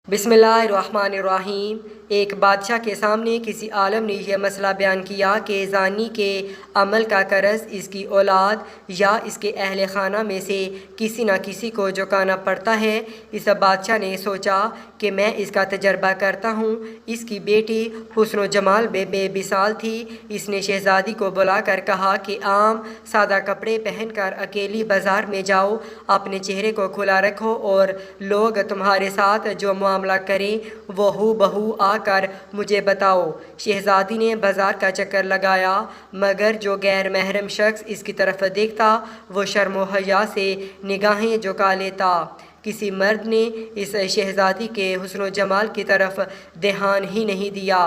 बिस्मिल्लाहिर्रहमानिर्रहीम। एक बादशाह के सामने किसी आलम ने यह मसला बियान किया कि ज़ानी के अमल का कर्ज़ इसकी औलाद या इसके अहल खाना में से किसी न किसी को चुकाना पड़ता है। इस बादशाह ने सोचा कि मैं इसका तजर्बा करता हूँ। इसकी बेटी हुस्न जमाल बेमिसाल थी। इसने शहज़ादी को बुलाकर कहा कि आम सादा कपड़े पहनकर अकेली बाज़ार में जाओ, अपने चेहरे को खुला रखो और लोग तुम्हारे साथ जो मामला करें वो हू बहू आकर मुझे बताओ। शहज़ादी ने बाज़ार का चक्कर लगाया, मगर जो गैर महरम शख्स इसकी तरफ देखता वो शर्म व हया से निगाहें झुका लेता। किसी मर्द ने इस शहज़ादी के हुस्न जमाल की तरफ ध्यान ही नहीं दिया।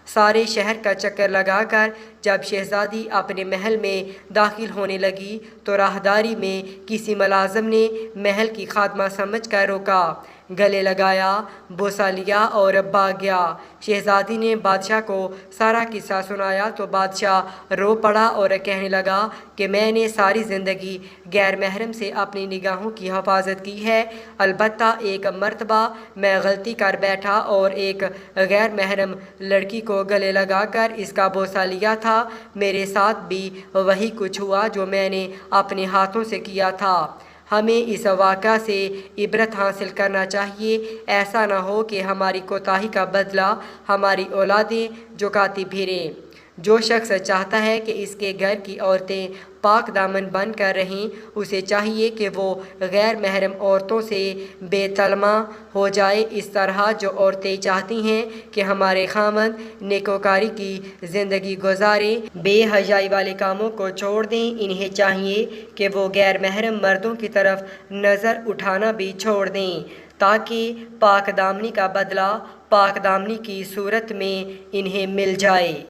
सारे शहर का चक्कर लगाकर जब शहज़ादी अपने महल में दाखिल होने लगी तो राहदारी में किसी मुलाज़िम ने महल की खादमा समझकर रोका, गले लगाया, बोसा लिया और भाग गया। शहज़ादी ने बादशाह को सारा किस्सा सुनाया तो बादशाह रो पड़ा और कहने लगा कि मैंने सारी ज़िंदगी गैर महरम से अपनी निगाहों की हिफाजत की है। अलबत्ता एक मर्तबा मैं गलती कर बैठा और एक गैर महरम लड़की को गले लगाकर इसका बोसा लिया था। मेरे साथ भी वही कुछ हुआ जो मैंने अपने हाथों से किया था। हमें इस वाक़या से इबरत हासिल करना चाहिए। ऐसा ना हो कि हमारी कोताही का बदला हमारी औलादें चुकाती फिरें। जो शख्स चाहता है कि इसके घर की औरतें पाक दामन बन कर रहें, उसे चाहिए कि वो गैर महरम औरतों से बेतलमा हो जाए। इस तरह जो औरतें चाहती हैं कि हमारे खामद नेकोकारी की ज़िंदगी गुजारें, बेहयाई वाले कामों को छोड़ दें, इन्हें चाहिए कि वो गैर महरम मर्दों की तरफ नज़र उठाना भी छोड़ दें ताकि पाक दामनी का बदला पाक दामनी की सूरत में इन्हें मिल जाए।